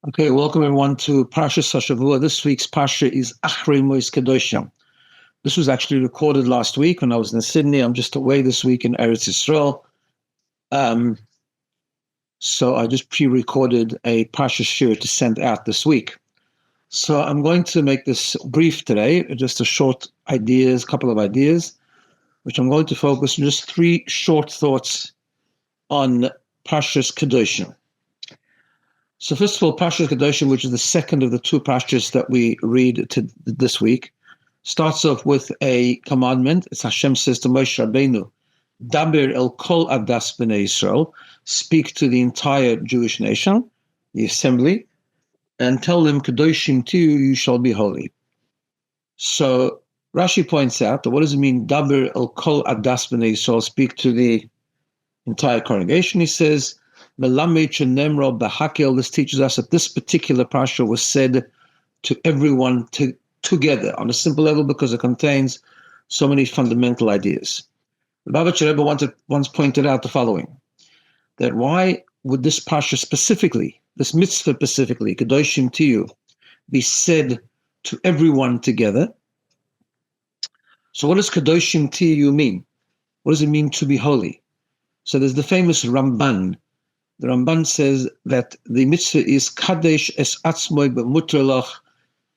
Okay, welcome everyone to Parsha Hashavua. This week's Parsha is Achrei Kedoshim. This was actually recorded last week when I was in Sydney. I'm just away this week in Eretz Yisrael. So I just pre-recorded a Parsha Shir to send out this week. So I'm going to make this brief today, just a couple of ideas, which I'm going to focus on just three short thoughts on Parsha's Kedoshim. So first of all, Parshas Kedoshim, which is the second of the two Parshas that we read this week, starts off with a commandment. It's Hashem says to Moshe Rabbeinu, Daber el kol adas b'nei Yisrael, speak to the entire Jewish nation, the assembly, and tell them, Kedoshim to you, you shall be holy. So Rashi points out that what does it mean, Daber el kol adas b'nei Yisrael, speak to the entire congregation? He says, this teaches us that this particular parsha was said to everyone together on a simple level because it contains so many fundamental ideas. The Babach Rebbe once pointed out the following, that why would this parsha specifically, this mitzvah specifically, Kedoshim to you, be said to everyone together? So what does Kedoshim to you mean? What does it mean to be holy? So there's the famous Ramban. The Ramban says that the mitzvah is Kadesh es atzmoi b'mutrelach,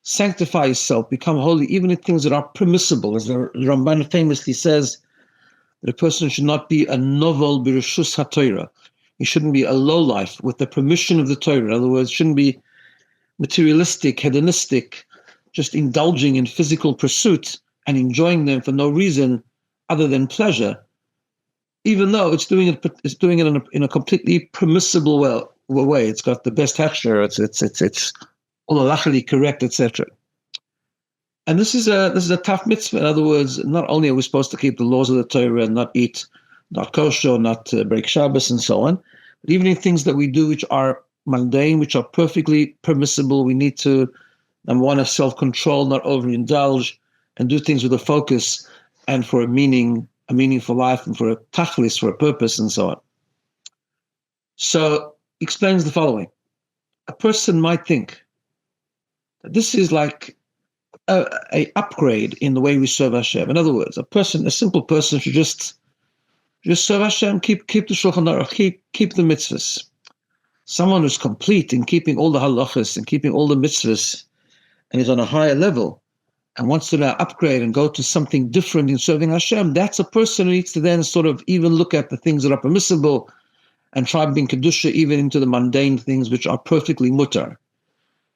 sanctify yourself, become holy, even in things that are permissible. As the Ramban famously says, that a person should not be a novel b'reshus haTorah. He shouldn't be a lowlife with the permission of the Torah. In other words, shouldn't be materialistic, hedonistic, just indulging in physical pursuits and enjoying them for no reason other than pleasure, even though it's doing it in a completely permissible way. It's got the best texture. It's all halachically correct, etc. And this is a tough mitzvah. In other words, not only are we supposed to keep the laws of the Torah and not eat, not kosher, not break Shabbos and so on, but even in things that we do which are mundane, which are perfectly permissible, we need to, number one, have self-control, not overindulge, and do things with a focus and for a meaningful life, and for a tachlis, for a purpose, and so on. So he explains the following. A person might think that this is like a upgrade in the way we serve Hashem. In other words, a simple person should just serve Hashem, keep the Shulchan Aruch, keep the mitzvahs. Someone who's complete in keeping all the halachas and keeping all the mitzvahs and is on a higher level and wants to now upgrade and go to something different in serving Hashem, that's a person who needs to then sort of even look at the things that are permissible and try being Kedusha even into the mundane things which are perfectly mutar.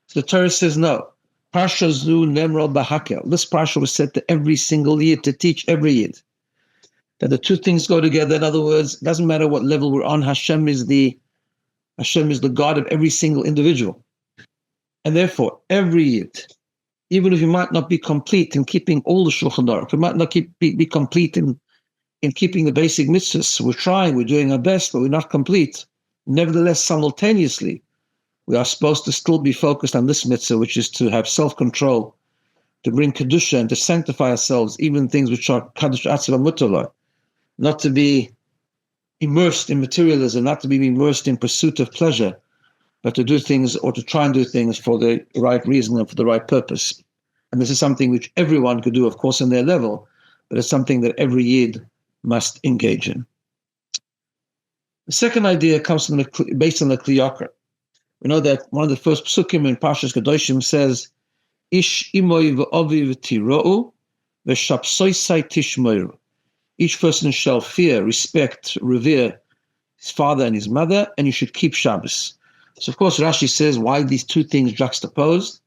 So the Torah says no. Parsha zu nemro b'hakel. This parsha was said to every single yid, to teach every yid, that the two things go together. In other words, it doesn't matter what level we're on, Hashem is the God of every single individual. And therefore, every yid, even if you might not be complete in keeping all the Shulchan Aruch, you might not be complete in keeping the basic mitzvahs. We're trying, we're doing our best, but we're not complete. Nevertheless, simultaneously, we are supposed to still be focused on this mitzvah, which is to have self-control, to bring Kedusha and to sanctify ourselves, even things which are Kadosh Atzav Mutala, not to be immersed in materialism, not to be immersed in pursuit of pleasure, but to do things or to try and do things for the right reason and for the right purpose. And this is something which everyone could do, of course, on their level, but it's something that every yid must engage in. The second idea comes from based on the Kli Yakar. We know that one of the first psukim in Parshas Kedoshim says, Ish imoy v'ovi v'tirou v'shapsoisai tishmoiru. Each person shall fear, respect, revere his father and his mother, and you should keep Shabbos. So, of course, Rashi says, why these two things juxtaposed?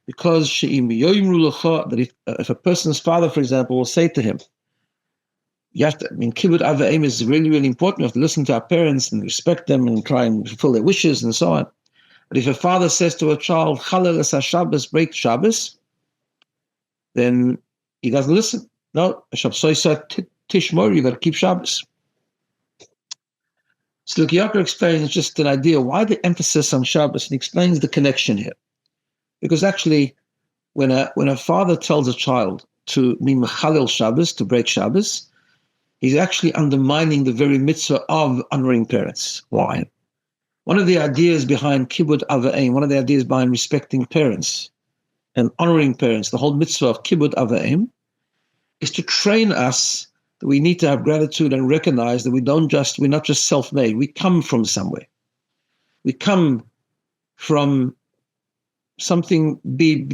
Because that if a person's father, for example, will say to him, kibbud av v'em is really, really important. We have to listen to our parents and respect them and try and fulfill their wishes and so on. But if a father says to a child, Chalel es Shabbos, break Shabbos, then he doesn't listen. No, Tishmor, you got to keep Shabbos. So the Yakar explains just an idea why the emphasis on Shabbos, and he explains the connection here. Because actually, when a father tells a child to be mechalel Shabbos, to break Shabbos, he's actually undermining the very mitzvah of honoring parents. Why? One of the ideas behind Kibbud Av V'Em, one of the ideas behind respecting parents and honoring parents, the whole mitzvah of Kibbud Av V'Em, is to train us that we need to have gratitude and recognize that we're not just self-made. We come from somewhere. We come from something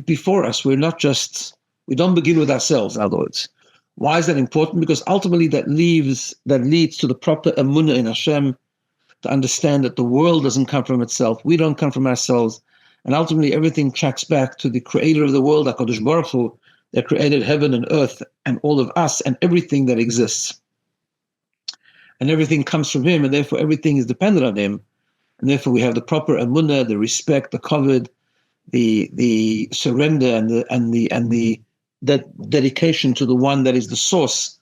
before us. We don't begin with ourselves, in other words. Why is that important? Because ultimately that leads to the proper emunah in Hashem, to understand that the world doesn't come from itself. We don't come from ourselves. And ultimately everything tracks back to the creator of the world, HaKadosh Baruch Hu, that created heaven and earth and all of us and everything that exists. And everything comes from him, and therefore everything is dependent on him. And therefore we have the proper emunah, the respect, the kavod, the surrender and the dedication to the one that is the source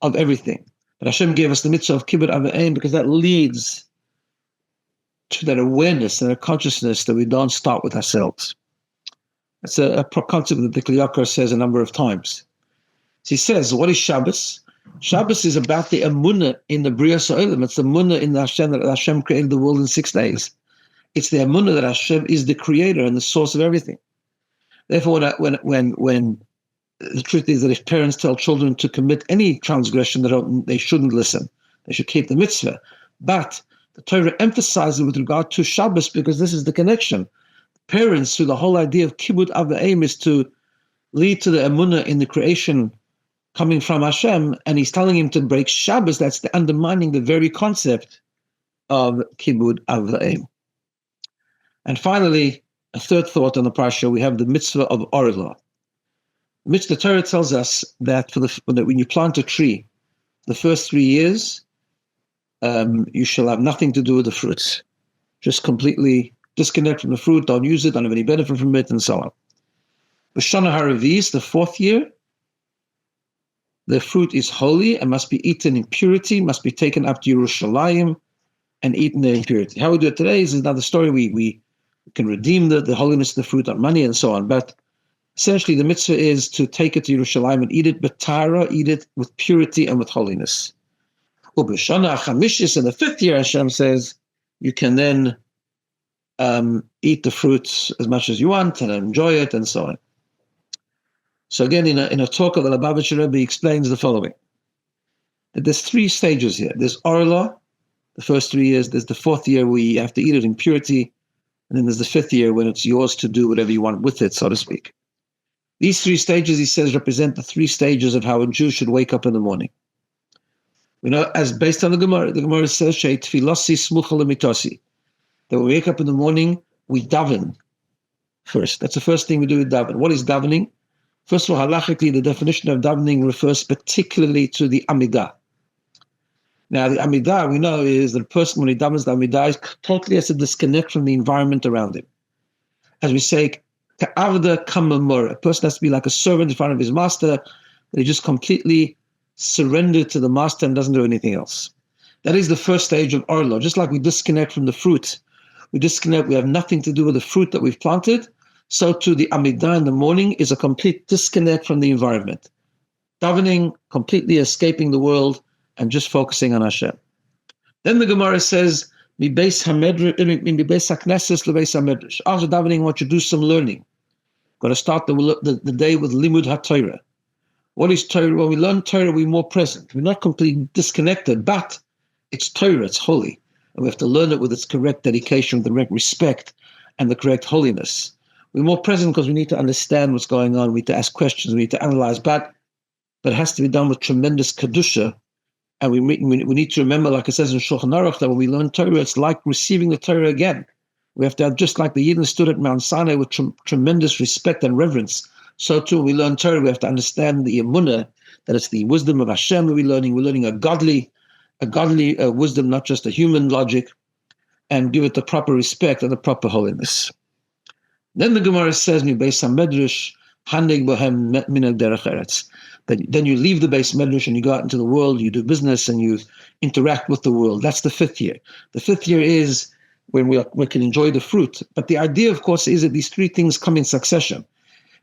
of everything. But Hashem gave us the mitzvah of Kibbud Av V'Em because that leads to that awareness and a consciousness that we don't start with ourselves. That's a concept that the Kli Yakar says a number of times. He says, what is Shabbos? Shabbos is about the emunah in the Bria Sa'olam. It's the emunah in the Hashem, that Hashem created the world in 6 days. It's the emunah that Hashem is the creator and the source of everything. Therefore, when the truth is that if parents tell children to commit any transgression, they shouldn't listen. They should keep the mitzvah. But the Torah emphasizes with regard to Shabbos because this is the connection. Parents, through the whole idea of Kibbud Av V'Em, is to lead to the emunah in the creation coming from Hashem, and he's telling him to break Shabbos. That's undermining the very concept of Kibbud Av V'Em. And finally, a third thought on the parsha, we have the mitzvah of Orlah. The Torah tells us that when you plant a tree, the first 3 years, you shall have nothing to do with the fruits. Just completely disconnect from the fruit, don't use it, don't have any benefit from it, and so on. B'shana haravis, the 4th year, the fruit is holy and must be eaten in purity, must be taken up to Yerushalayim and eaten in purity. How we do it today is another story. We can redeem the holiness of the fruit on money and so on. But essentially the mitzvah is to take it to Yerushalayim and eat it b'tara, eat it with purity and with holiness. Ub'shana chamishis, in the 5th year, Hashem says, you can then eat the fruits as much as you want and enjoy it and so on. So again, in a talk of the Lubavitcher Rebbe, he explains the following: that there's 3 stages here. There's Orlah, the first 3 years. There's the 4th year where you have to eat it in purity, and then there's the 5th year when it's yours to do whatever you want with it, so to speak. These 3 stages, he says, represent the 3 stages of how a Jew should wake up in the morning. We know, as based on the Gemara says, "Shei tefilasi smucha lemitosi," that when we wake up in the morning, we daven first. That's the first thing we do with daven. What is davening? First of all, halachically, the definition of davening refers particularly to the Amidah. Now, the Amidah, we know, is that a person, when he davens the Amidah, totally has to disconnect from the environment around him. As we say, Ka'avda kamamur, a person has to be like a servant in front of his master, that he just completely surrendered to the master and doesn't do anything else. That is the first stage of Orlah. Just like we disconnect from the fruit, we have nothing to do with the fruit that we've planted, so too the Amidah in the morning is a complete disconnect from the environment. Davening, completely escaping the world and just focusing on Hashem. Then the Gemara says, after davening, I want you to do some learning. Got to start the day with Limud HaTorah. What is Torah? When we learn Torah, we're more present. We're not completely disconnected, but it's Torah, it's holy. And we have to learn it with its correct dedication, with the correct respect, and the correct holiness. We're more present because we need to understand what's going on. We need to ask questions. We need to analyze. But it has to be done with tremendous kedusha. And we need to remember, like it says in Shulchan Aruch, that when we learn Torah, it's like receiving the Torah again. We have to have, just like the Yidden stood at Mount Sinai with tremendous respect and reverence, so too when we learn Torah, we have to understand the emunah, that it's the wisdom of Hashem that we're learning. We're learning a godly wisdom, not just a human logic, and give it the proper respect and the proper holiness. Then the Gemara says, "Mi beis hamedrash handeg bohem minag derech eretz." Then you leave the beis medrash and you go out into the world, you do business and you interact with the world. That's the 5th year. The 5th year is when we can enjoy the fruit. But the idea, of course, is that these 3 things come in succession.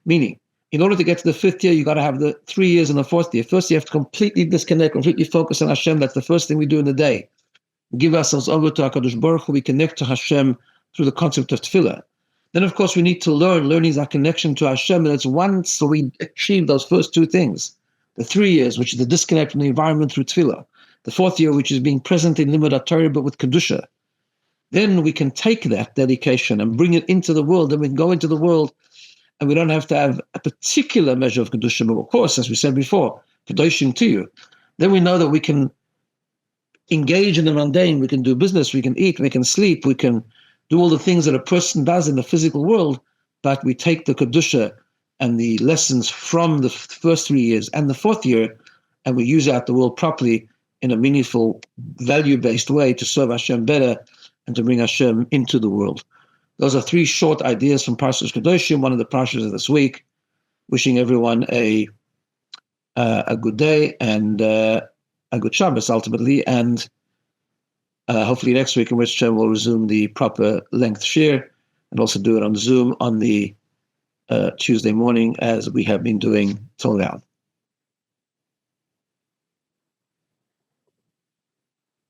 Meaning, in order to get to the 5th year, you got to have the 3 years in the 4th year. First, you have to completely disconnect, completely focus on Hashem. That's the first thing we do in the day. give ourselves over to HaKadosh Baruch Hu, we connect to Hashem through the concept of tefillah. Then, of course, we need to learn. Learning is our connection to Hashem, and it's once we achieve those first two things, the 3 years, which is the disconnect from the environment through tefillah, the 4th year, which is being present in Limud HaTorah, but with Kedusha, then we can take that dedication and bring it into the world, and we can go into the world, and we don't have to have a particular measure of Kedusha, but of course, as we said before, Kedoshim to you. Then we know that we can engage in the mundane, we can do business, we can eat, we can sleep, we can do all the things that a person does in the physical world, but we take the Kedusha and the lessons from the first 3 years and the 4th year, and we use out the world properly in a meaningful, value-based way to serve Hashem better and to bring Hashem into the world. Those are 3 short ideas from Parshas Kedoshim, one of the Parshas of this week. Wishing everyone a good day and a good Shabbos, ultimately, and hopefully next week, in which Hashem will resume the proper length share and also do it on Zoom on the Tuesday morning, as we have been doing till now.